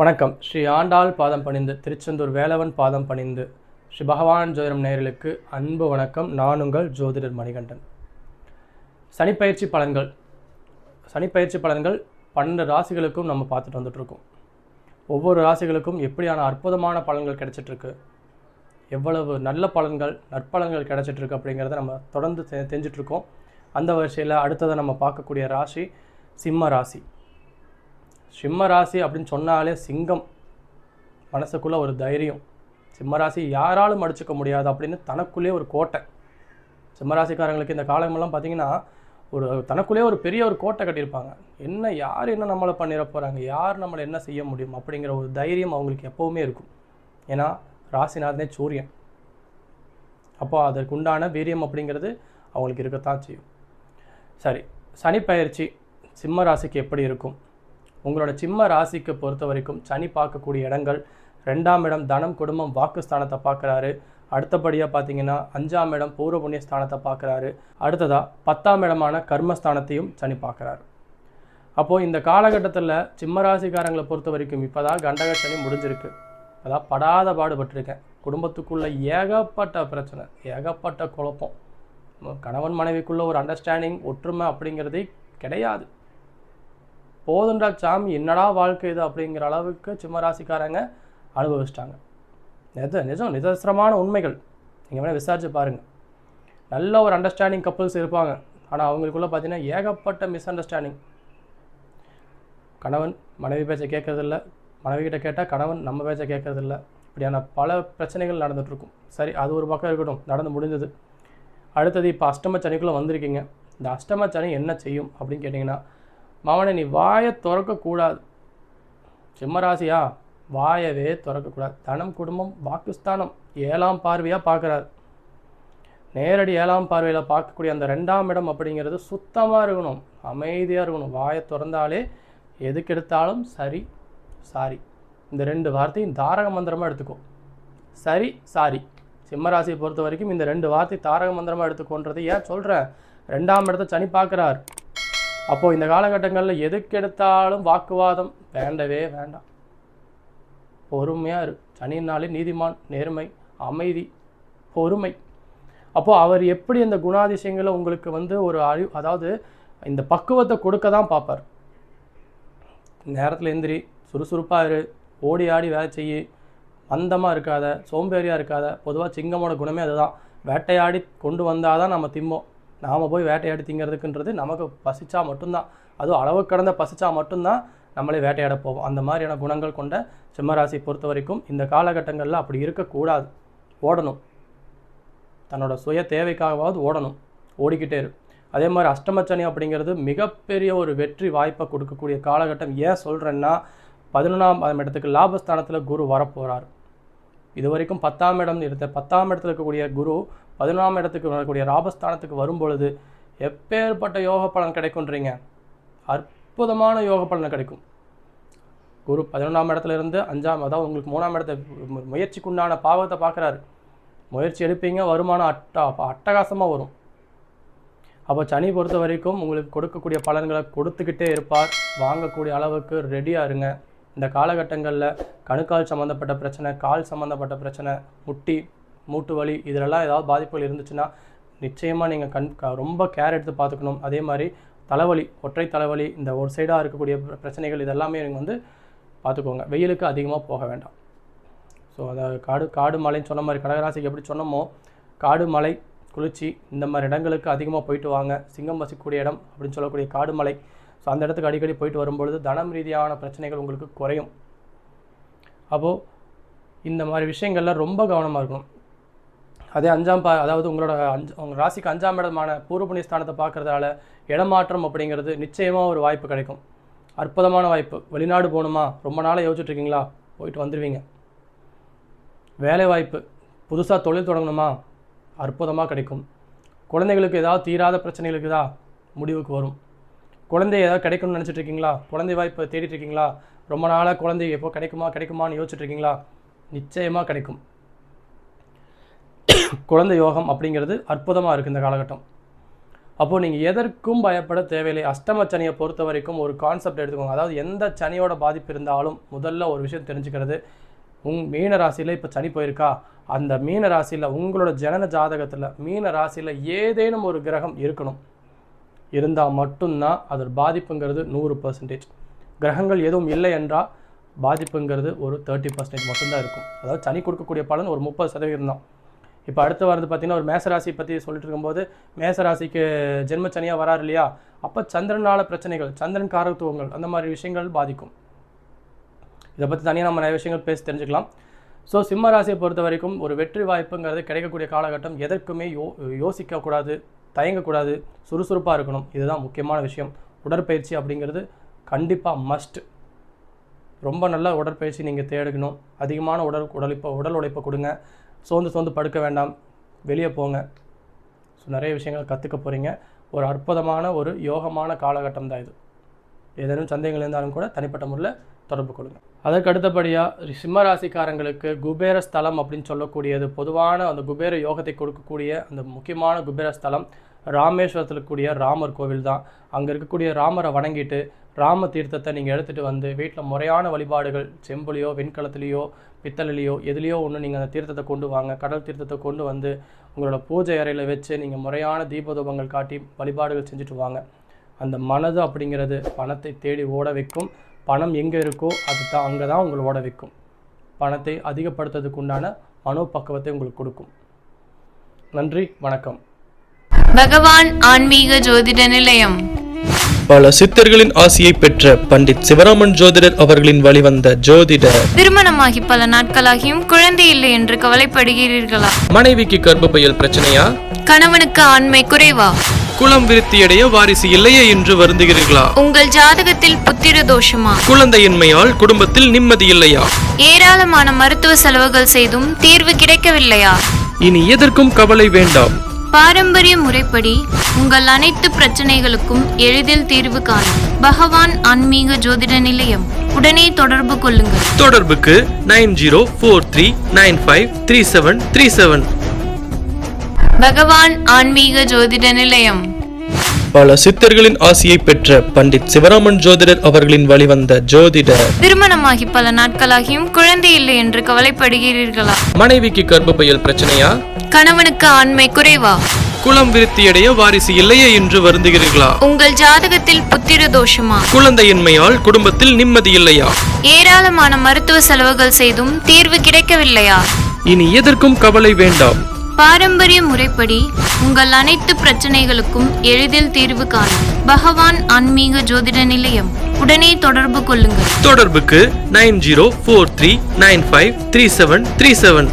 வணக்கம். ஸ்ரீ ஆண்டாள் பாதம் பணிந்து, திருச்செந்தூர் வேலவன் பாதம் பணிந்து, ஸ்ரீ பகவான் ஜோதிடம் நேயர்களுக்கு அன்பு வணக்கம். நான் உங்கள் ஜோதிடர் மணிகண்டன். சனிப்பயிற்சி பலன்கள் 12 ராசிகளுக்கும் நம்ம பார்த்துட்டு வந்துட்டுருக்கோம். ஒவ்வொரு ராசிகளுக்கும் எப்படியான அற்புதமான பலன்கள் கிடைச்சிட்ருக்கு, எவ்வளவு நல்ல பலன்கள் நற்பலன்கள் கிடைச்சிட்ருக்கு அப்படிங்கிறத நம்ம தொடர்ந்து தெரிஞ்சிட்ருக்கோம். அந்த வரிசையில் அடுத்ததை நம்ம பார்க்கக்கூடிய ராசி சிம்ம ராசி. சிம்ம ராசி அப்படின்னு சொன்னாலே சிங்கம், மனசுக்குள்ளே ஒரு தைரியம். சிம்மராசி யாராலும் அடிச்சுக்க முடியாது அப்படின்னு தனக்குள்ளேயே ஒரு கோட்டை. சிம்மராசிக்காரங்களுக்கு இந்த காலமெல்லாம் பார்த்திங்கன்னா தனக்குள்ளேயே ஒரு பெரிய ஒரு கோட்டை கட்டியிருப்பாங்க. யார் என்ன நம்மளை பண்ணிட போகிறாங்க, யார் நம்மளை என்ன செய்ய முடியும் அப்படிங்கிற ஒரு தைரியம் அவங்களுக்கு எப்போவுமே இருக்கும். ஏன்னா ராசிநாதனே சூரியன். அப்போ அதற்கு உண்டான வீரியம் அப்படிங்கிறது அவங்களுக்கு இருக்கத்தான் செய்யும். சரி, சனிப்பயிற்சி சிம்ம ராசிக்கு எப்படி இருக்கும்? உங்களோட சிம்ம ராசிக்கு பொறுத்த வரைக்கும் சனி பார்க்கக்கூடிய இடங்கள் 2ஆம் இடம் தனம் குடும்பம் வாக்குஸ்தானத்தை பார்க்குறாரு. அடுத்தபடியாக பார்த்தீங்கன்னா 5ஆம் இடம் பூர்வ புண்ணிய ஸ்தானத்தை பார்க்குறாரு. அடுத்ததாக 10ஆம் இடமான கர்மஸ்தானத்தையும் சனி பார்க்குறாரு. அப்போது இந்த காலகட்டத்தில் சிம்ம ராசிக்காரங்களை பொறுத்த வரைக்கும் இப்போ தான் கண்டக சனி முடிஞ்சிருக்கு. அதான் படாத பாடுபட்டிருக்கேன். குடும்பத்துக்குள்ளே ஏகப்பட்ட பிரச்சனை, ஏகப்பட்ட குழப்பம். கணவன் மனைவிக்குள்ளே ஒரு அண்டர்ஸ்டாண்டிங் ஒற்றுமை அப்படிங்கிறதே கிடையாது. போதுண்டா சாமி, என்னடா வாழ்க்கை இது அப்படிங்கிற அளவுக்கு சிம்மராசிக்காரங்க அனுபவிச்சிட்டாங்க. நிதர்சனமான உண்மைகள். நீங்கள் வேணால் விசாரித்து பாருங்கள். நல்ல ஒரு அண்டர்ஸ்டாண்டிங் கப்புள்ஸ் இருப்பாங்க. ஆனால் அவங்களுக்குள்ளே பார்த்தீங்கன்னா ஏகப்பட்ட மிஸ் அண்டர்ஸ்டாண்டிங். கணவன் மனைவி பேச்சை கேட்கறதில்ல, மனைவிகிட்ட கேட்டால் கணவன் நம்ம பேச்சை கேட்கறதில்ல. இப்படியான பல பிரச்சனைகள் நடந்துகிட்ருக்கும். சரி, அது ஒரு பக்கம் இருக்கட்டும், நடந்து முடிஞ்சது. அடுத்தது இப்போ அஷ்டம சனிக்குள்ளே வந்திருக்கீங்க. இந்த அஷ்டம சனி என்ன செய்யும் அப்படின்னு கேட்டிங்கன்னா, மாவனை நீ வாயை திறக்கக்கூடாது. சிம்மராசியா, வாயவே திறக்கக்கூடாது. தனம் குடும்பம் வாக்குஸ்தானம் 7ஆம் பார்வையாக பார்க்குறாரு. நேரடி 7ஆம் பார்வையில் பார்க்கக்கூடிய அந்த 2ஆம் இடம் அப்படிங்கிறது சுத்தமாக இருக்கணும், அமைதியாக இருக்கணும். வாயை திறந்தாலே எதுக்கு எடுத்தாலும் சரி சாரி, இந்த 2 வார்த்தையும் தாரக மந்திரமாக எடுத்துக்கோ. சரி சாரி. சிம்மராசியை பொறுத்த வரைக்கும் இந்த 2 வார்த்தை தாரக மந்திரமாக எடுத்துக்கோன்றது ஏன் சொல்கிறேன், 2ஆம் இடத்தை சனி பார்க்குறார். அப்போது இந்த காலகட்டங்களில் எதுக்கு எடுத்தாலும் வாக்குவாதம் வேண்டவே வேண்டாம். பொறுமையாக இரு. சனினாலே நீதிமான், நேர்மை, அமைதி, பொறுமை. அப்போது அவர் எப்படி இந்த குணாதிசயங்களை உங்களுக்கு ஒரு அதாவது இந்த பக்குவத்தை கொடுக்க தான் பார்ப்பார். நேரத்தில் எந்திரி, சுறுசுறுப்பாக இரு, ஓடி ஆடி வேலை செய்யி, மந்தமாக இருக்காத, சோம்பேறியாக இருக்காத. பொதுவாக சிங்கமோட குணமே அதுதான். வேட்டையாடி கொண்டு வந்தால் தான் நம்ம திம்போம். நாம் போய் வேட்டையாடி திங்கிறதுக்குன்றது நமக்கு பசிச்சா மட்டும்தான், அதுவும் அளவு கடந்த பசிச்சா மட்டும்தான் நம்மளே வேட்டையாட போவோம். அந்த மாதிரியான குணங்கள் கொண்ட சிம்மராசி பொறுத்த வரைக்கும் இந்த காலகட்டங்களில் அப்படி இருக்கக்கூடாது. ஓடணும், தன்னோட சுய தேவைக்காகவாவது ஓடணும், ஓடிக்கிட்டே இரு. அதே மாதிரி அஷ்டமச்சனி அப்படிங்கிறது மிகப்பெரிய ஒரு வெற்றி வாய்ப்பை கொடுக்கக்கூடிய காலகட்டம். ஏன் சொல்கிறேன்னா, 11ஆம் இடத்துக்கு லாபஸ்தானத்தில் குரு வரப்போகிறார். இது வரைக்கும் 10ஆம் இடம் இருந்த 10ஆம் இடத்துல இருக்கக்கூடிய குரு 11ஆம் இடத்துக்கு வரக்கூடிய லாபஸ்தானத்துக்கு வரும்பொழுது எப்பேற்பட்ட யோக பலன் கிடைக்கும்ன்றீங்க. அற்புதமான யோக பலன் கிடைக்கும். குரு 11ஆம் இடத்துல இருந்து 5ஆம், அதாவது உங்களுக்கு 3ஆம் இடத்தை முயற்சிக்குண்டான பாவத்தை பார்க்குறாரு. முயற்சி எடுப்பீங்க, வருமானம் அட்டகாசமாக வரும். அப்போ சனி பொறுத்த வரைக்கும் உங்களுக்கு கொடுக்கக்கூடிய பலன்களை கொடுத்துக்கிட்டே இருப்பார். வாங்கக்கூடிய அளவுக்கு ரெடியாக இருங்க. இந்த காலகட்டங்களில் கணுக்கால் சம்மந்தப்பட்ட பிரச்சனை, கால் சம்மந்தப்பட்ட பிரச்சனை, மூட்டு வலி, இதிலெல்லாம் ஏதாவது பாதிப்புகள் இருந்துச்சுன்னா நிச்சயமாக நீங்கள் ரொம்ப கேர் எடுத்து பார்த்துக்கணும். அதே மாதிரி தலைவலி, ஒற்றை தலைவலி, இந்த ஒரு சைடாக இருக்கக்கூடிய பிரச்சனைகள் இதெல்லாமே நீங்கள் பார்த்துக்கோங்க. வெயிலுக்கு அதிகமாக போக வேண்டாம். ஸோ அதாவது காடு மலைன்னு சொன்ன மாதிரி கடகராசிக்கு எப்படி சொன்னோமோ, காடு மலை குளிர்ச்சி இந்த மாதிரி இடங்களுக்கு அதிகமாக போயிட்டு வாங்க. சிங்கம் வசிக்கக்கூடிய இடம் அப்படின்னு சொல்லக்கூடிய காடு மலை. ஸோ அந்த இடத்துக்கு அடிக்கடி போயிட்டு வரும்பொழுது தனம் ரீதியான பிரச்சனைகள் உங்களுக்கு குறையும். அப்போது இந்த மாதிரி விஷயங்கள்லாம் ரொம்ப கவனமாக இருக்கணும். அதே அதாவது உங்கள் ராசிக்கு 5ஆம் இடமான பூர்வ புண்ணிய ஸ்தானத்தை பார்க்குறதால இடமாற்றம் அப்படிங்கிறது நிச்சயமாக ஒரு வாய்ப்பு கிடைக்கும். அற்புதமான வாய்ப்பு. வெளிநாடு போகணுமா, ரொம்ப நாளாக யோசிச்சுட்ருக்கீங்களா, போயிட்டு வந்துடுவீங்க. வேலை வாய்ப்பு, புதுசாக தொழில் தொடங்கணுமா, அற்புதமாக கிடைக்கும். குழந்தைகளுக்கு ஏதாவது தீராத பிரச்சனைகள் இருக்குதா, முடிவுக்கு வரும். குழந்தை ஏதாவது கிடைக்கணும்னு நினச்சிட்ருக்கீங்களா, குழந்தை வாய்ப்பை தேடிட்டுருக்கீங்களா, ரொம்ப நாளாக குழந்தை எப்போ கிடைக்குமான்னு யோசிச்சுட்ருக்கீங்களா, நிச்சயமாக கிடைக்கும். குழந்தை யோகம் அப்படிங்கிறது அற்புதமாக இருக்குது இந்த காலகட்டம். அப்போது நீங்கள் எதற்கும் பயப்பட தேவையில்லை. அஷ்டம சனியை பொறுத்த வரைக்கும் ஒரு கான்செப்ட் எடுத்துக்கோங்க. அதாவது எந்த சனியோட பாதிப்பு இருந்தாலும் முதல்ல ஒரு விஷயம் தெரிஞ்சுக்கிறது, மீன ராசியில் இப்போ சனி போயிருக்கா, அந்த மீன ராசியில் உங்களோட ஜனன ஜாதகத்தில் மீன ராசியில் ஏதேனும் ஒரு கிரகம் இருக்கணும். இருந்தால் மட்டும்தான் அதோட பாதிப்புங்கிறது 100%. கிரகங்கள் எதுவும் இல்லை என்றால் பாதிப்புங்கிறது ஒரு 30% மட்டும்தான் இருக்கும். அதாவது சனி கொடுக்கக்கூடிய பலன் ஒரு 30% தான். இப்போ அடுத்து வரது பார்த்திங்கன்னா ஒரு மேசராசி பற்றி சொல்லிட்டு இருக்கும்போது, மேசராசிக்கு ஜென்மச்சனியாக வராரு இல்லையா, அப்போ சந்திரனால் பிரச்சனைகள், சந்திரன் காரகத்துவங்கள், அந்த மாதிரி விஷயங்கள் பாதிக்கும். இதை பற்றி தனியாக நம்ம நிறைய விஷயங்கள் பேசி தெரிஞ்சுக்கலாம். ஸோ சிம்ம ராசியை பொறுத்த வரைக்கும் ஒரு வெற்றி வாய்ப்புங்கிறது கிடைக்கக்கூடிய காலகட்டம். எதற்குமே யோசிக்கக்கூடாது, தயங்கக்கூடாது, சுறுசுறுப்பாக இருக்கணும். இதுதான் முக்கியமான விஷயம். உடற்பயிற்சி அப்படிங்கிறது கண்டிப்பாக மஸ்ட். ரொம்ப நல்ல உடற்பயிற்சி நீங்கள் தேடணும். அதிகமான உடல் உழைப்பை கொடுங்க. சோர்ந்து படுக்க வேண்டாம், வெளியே போங்க. ஸோ நிறைய விஷயங்கள் கற்றுக்க போகிறீங்க. ஒரு அற்புதமான ஒரு யோகமான காலகட்டம் தான் இது. ஏதேனும் சந்தேகங்கள் இருந்தாலும் கூட தனிப்பட்ட முறையில் தொடர்பு கொள்ளுங்கள். அதற்கு அடுத்தபடியாக சிம்மராசிக்காரங்களுக்கு குபேர ஸ்தலம் அப்படின்னு சொல்லக்கூடியது, பொதுவான அந்த குபேர யோகத்தை கொடுக்கக்கூடிய அந்த முக்கியமான குபேர ஸ்தலம் ராமேஸ்வரத்தில் இருக்கக்கூடிய ராமர் கோவில் தான். அங்கே இருக்கக்கூடிய ராமரை வணங்கிட்டு ராம தீர்த்தத்தை நீங்கள் எடுத்துகிட்டு வந்து வீட்டில் முறையான வழிபாடுகள், செம்புலையோ வெண்கலத்துலேயோ பித்தளையிலையோ எதுலேயோ ஒன்று நீங்கள் அந்த தீர்த்தத்தை கொண்டு வாங்க. கடல் தீர்த்தத்தை கொண்டு வந்து உங்களோட பூஜை அறையில் வச்சு நீங்கள் முறையான தீபதூபங்கள் காட்டி வழிபாடுகள் செஞ்சுட்டு வாங்க. அந்த மனது அப்படிங்கிறது பணத்தை தேடி ஓட வைக்கும். பணம் எங்கே இருக்கோ அது தான் அங்கே தான் உங்களை ஓட வைக்கும். பணத்தை அதிகப்படுத்துறதுக்கு உண்டான மனோபக்குவத்தை உங்களுக்கு கொடுக்கும். நன்றி, வணக்கம். பகவான் ஆன்மீக ஜோதிட நிலையம். பல சித்தர்களின் ஆசியை பெற்ற பண்டிட் சிவராமன் ஜோதிடர் அவர்களின் வழிவந்த ஜோதிடர். திருமணமாகி பல நாட்களாகியும் குழந்தை இல்லை என்று கவலைப்படுகிறீர்களா? மனைவிக்கு கர்ப்பப்பையில் பிரச்சனையா? கணவனுக்கு ஆண்மை குறைவா? குலம் விருத்தியடைய வாரிசு இல்லையே என்று வருந்துகிறீர்களா? உங்கள் ஜாதகத்தில் புத்திர தோஷமா? குழந்தையின்மையால் குடும்பத்தில் நிம்மதி இல்லையா? ஏராளமான மருத்துவ செலவுகள் செய்தும் தீர்வு கிடைக்கவில்லையா? இனி எதற்கும் கவலை வேண்டாம். பாரம்பரிய முறைப்படி உங்கள் அனைத்து பிரச்சனைகளுக்கும் எளிதில் தீர்வு காணும் பகவான் ஆன்மீக ஜோதிட நிலையம். உடனே தொடர்பு கொள்ளுங்கள். தொடர்புக்கு 9043953737. பகவான் ஆன்மீக ஜோதிட நிலையம். பல சித்தர்களின் ஆசியை பெற்ற பண்டிட் சிவராமன் ஜோதிடர் அவர்களின் வழிவந்த ஜோதிடர். திருமணமாகி பல நாட்களாகியும் குழந்தை இல்லை என்று கவலைப்படுகிறீர்களா? மனைவிக்கு கர்ப்பப்பையில் பிரச்சனையா? கணவனுக்கு ஆண்மை குறைவா? குலம் விருத்தியடைய வாரிசு இல்லையே என்று வருந்துகிறீர்களா? உங்கள் ஜாதகத்தில் புத்திர தோஷமா? குழந்தையின்மையால் குடும்பத்தில் நிம்மதி இல்லையா? ஏராளமான மருத்துவ செலவுகள் செய்தும் தீர்வு கிடைக்கவில்லையா? இனி எதற்கும் கவலை வேண்டாம். பாரம்பரிய முறைப்படி உங்கள் அனைத்து பிரச்சனைகளுக்கும் எளிதில் தீர்வு காணும் பகவான் ஆன்மீக ஜோதிட நிலையம். உடனே தொடர்பு கொள்ளுங்கள். தொடர்புக்கு 9043953737.